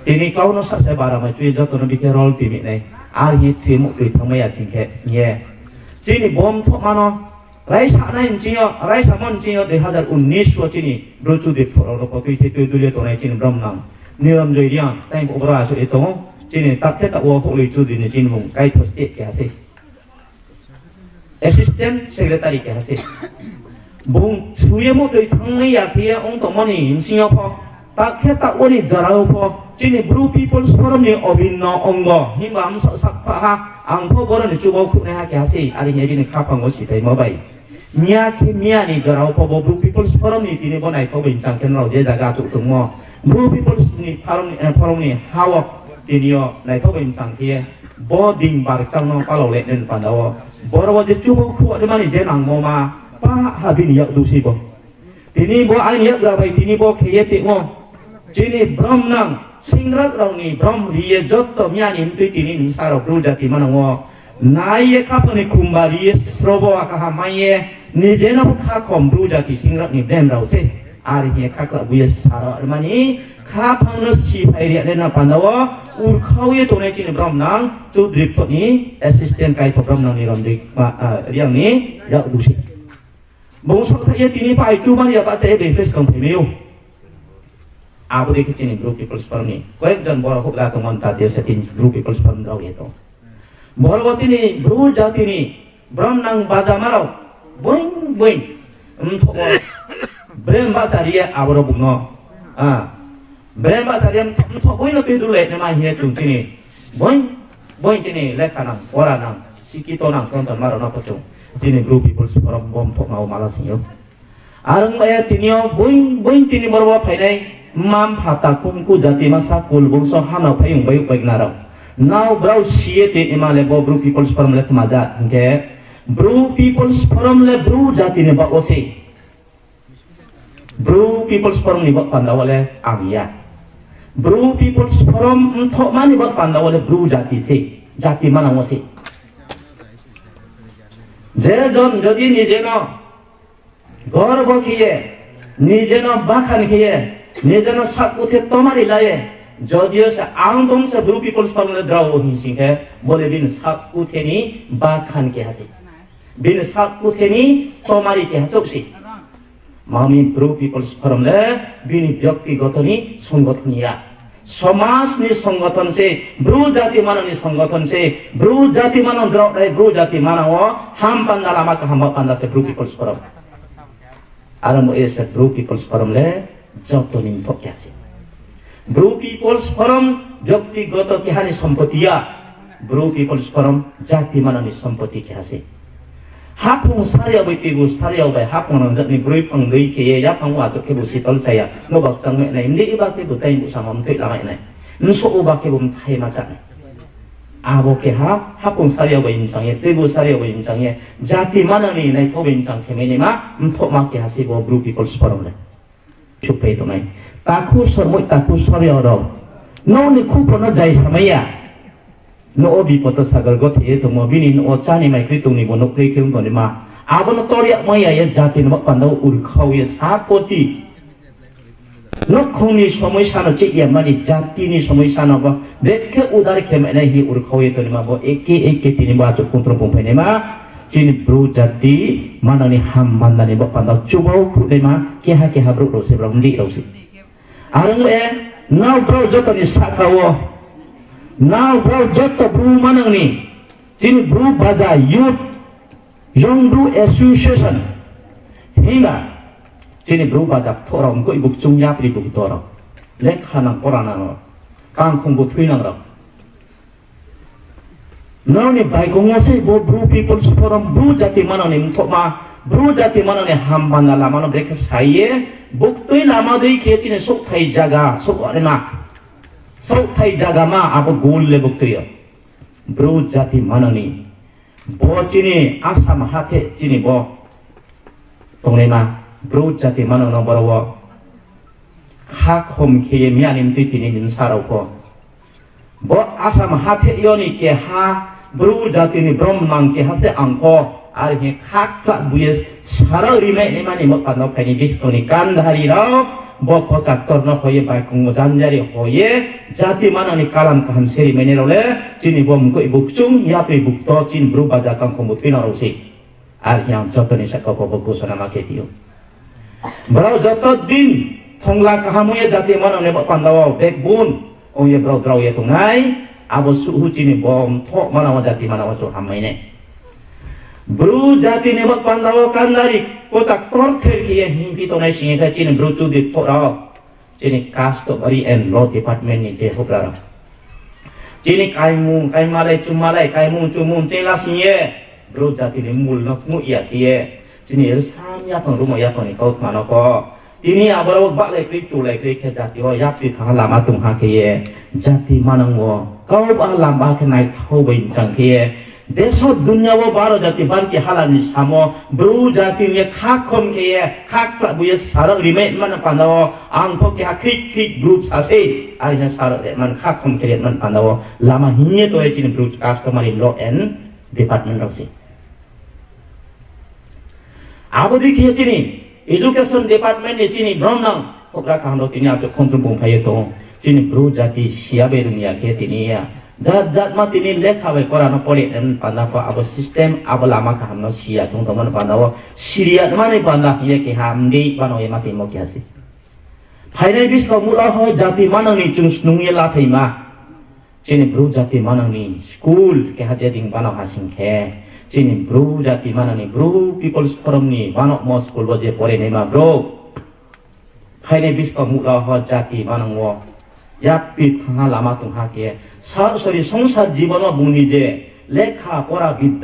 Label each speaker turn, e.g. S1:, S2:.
S1: Tini kau no sasa bara ma cuy jatuh nabi ke rol timi nih. Arhi timu kui thamai acing ke nye. Tini bom thok mano. Raisa na incinyo, raisa mon cinyo 2019 wo tini brochu di thoro ro potui tu dulia to nai tini bram nang. Niram joi dia, tang ko bra so itu. Tini tak kita wo ko lu tu di tini mung kai posti ke hase. Assistant secretary ke hase. Bung cuye mo doi thamai ya kia ong to moni incinyo po. Tak kita woni jarau po. Tini Blue People's Forum ni obinno onggo. Hingga am sak ha ang po boro ni chubo ku ne ha ke hase. Ari nyeri ni kapang wo si dai mo bai. Mia ke mia ni jarau po Blue People's Forum ni tini bonai ko bincang ken ro je jaga tu mo. Blue People's ni forum ni hawak tini yo nai ko bincang ke bo ding bar chang no pa lo le nen pa dawo. Boro wo je chubo ku de mani je nang mo ma pa ha bin yak du si bo. Tini bo ai yak la bai tini bo ke ye ti mo. Tini bram nang singrat rau ni bram riye jotto mia ni mtu tini ni saro Blue jati mana wo. Naiye kapane kumbari srobo akaha maye ni jena kha khom Blue jati singrat ni dem rau se ari he khakla buye sara mani kha phangno si phai ria na panawo ur khawie to ne chin bram nang chu drip to ni assistant kai to bram nang ni rom dik riang ni ya dusi bong so thaya tini pai chu man ya pa che benefits kom phemeu abu dekhi chin Blue People's Forum ni koekjon boro hokla to man ta dia setin Blue People's Forum rau ye to boro tini Blue jati ni bram nang baja marau boing boing thoko brem ba charia abro bungno brem ba charia thok boing no tu le ne ma hie chung tini boing boing tini lekha nang ora nang sikito nang konton maro na pochung tini Blue People's Forum bom thok mau mala singyo arung ba tinio boing boing tini borwa phainai mam phata khumku jati masa kul bungso hana phayung bayu bagnarau now brau siete imale bo Blue People's Forum le maja ke Blue People's Forum le Blue jati ne ba ose Blue People's Forum ni ba pandawale amia Blue People's Forum thok mani ba pandawale Blue jati se jati mana ose je jon jodi nije no gorbo khiye nije no bakhan khiye nije no sakuthe tomari laye जदियो से आंग दंग से Blue People's Forum ले द्राव ही सिंहे बोले बिन साक कुथेनी बाखान के हसे बिन साक कुथेनी तोमारी के हचोक से मामी Blue People's Forum ले बिन व्यक्तिगत नि संगठनिया समाज नि संगठन से Blue जाति मानव नि संगठन से Blue जाति मानव द्राव Blue जाति मानव हम पंदा लामा का हम पंदा से Blue People's Forum आरंभ ऐसे Blue People's Forum ले जब तो निम तो क्या से Blue People's Forum व्यक्तिगत के हानि संपत्तिया Blue People's Forum जाति मानवनि संपत्ति के हासे हापुं सारिया बैतिगु सारिया बाय हापुं नंजनि ब्रुइ फंग दै के या फंग वा तो के बुसि तल साया नो बक्संग मे नै इन्दि इबा के बुताइ बुसामम थै लागाय नै नसो उबा के बुम थाइ मासा आबो के हापुं सारिया बाय इंचांग ये तैबु सारिया बाय इंचांग ये जाति मानवनि नै थो इंचांग थेमेनि मा थोमा के हासे बो Blue People's Forum ले चुपै तो नै taku sormoi taku soryoro no ni kupono jai samaya no obi poto sagar gothi to mobini no chani mai kritung ni bono kri khum boni ma abono torya maya ya jati no pando ur khawi sapoti no khoni samoisa no che ya mani jati ni samoisa no ba bekhe udar kheme na hi ur khawi to ni ma bo eke tini ba chu kontro pompai ne ma chini Blue jati manani ham mandani ba pando chubau khudema keha bro rose bromdi rose arung now bro joto ni sakawo now bro joto Blue manang ni tin Blue baza youth young Blue association hinga tin Blue baza thorong ko ibuk chungya pri buk toro lekha nang orana no kang khong bu thui nang ra now ni bai kong se bo Blue People's Forum Blue jati manang ni thoma Blue jati mana ne ham bana lama no brek saye buktui lama dei kheci ne sok thai jaga sok arena sok thai jaga ma apo goal le buktui Blue jati mana ni bo chini asam hathe chini bo tongle ma Blue jati mana no barawa kha khom kheye mianim ti tini nin sarau ko bo asam hathe yoni ke ha Blue jati ni brom nang ke hase angko arhe khakla buyes sara rimai ne mani mokano khani biskoni kan dhari rao bo pocak torno hoye bai kung janjari hoye jati manani kalam kaham seri menirole chini bom ko ibuk chung yapi buk to chin bru baja kang khomut pina rosi ar yang jotoni sakko ko kusana maketiyo brau jotot din thongla kahamuye jati manane bo pandawo backbone oye brau brau ye tungai abo suhu chini bom tho manawa jati manawa chu hamaine bru jati ne bot pandawo kandari pocak tor thel khiye himpi to nai singe ka chin bru chu dit tho ra chini customary and law department ni je hokra chini kaimu kaimalai chumalai kaimu chumum chela singe bru jati ne mul nok mu ya khiye chini sam ya pang rumo ya pang ni kau mano ko tini abaro ba lai kri tu lai kri khe jati ho yap ti tha lama tung ha khiye jati manang wo kau ba lamba khe nai thau bai chang khiye देशो दुनिया वो बारो जाति बार की हालात निसामो ब्रू जाति ने खाक कम के ये खाक बुये सारा रिमेट मन पांडावो आंखों के हाकिक किक ग्रुप सासे आरिना सारा मन खाक कम के मन पांडावो लामा हिन्ने तो ये चीन ब्रू कस्टमरी लॉ एंड डिपार्टमेंट रसी आबो देखिए चीनी एजुकेशन डिपार्टमेंट ने चीनी ब्रह्मन होकरा काम लो तिनी आजो कंट्रोल बुंफाये तो चीनी ब्रू जाति सियाबे दुनिया के तिनिया jat jat ma tini lekha bai korana pore en panda ko abo system abo lama ka hamno sia thong to man panda wo siria mane panda ye ke hamdi pano ye ma ke mo kya si phainai bis ko mura ho jati manang ni chung nung ye la thaima chini bru jati manang ni school ke ha ding bano hasing khe chini bru jati manang ni bru people's forum ni bano mo school bo je pore nei ma bro phainai bis ko mura ho jati manang wo यापी फंगा लामा तुम हाके सार सरी संसार जीवन में मुनि जे लेखा पढ़ा विद्या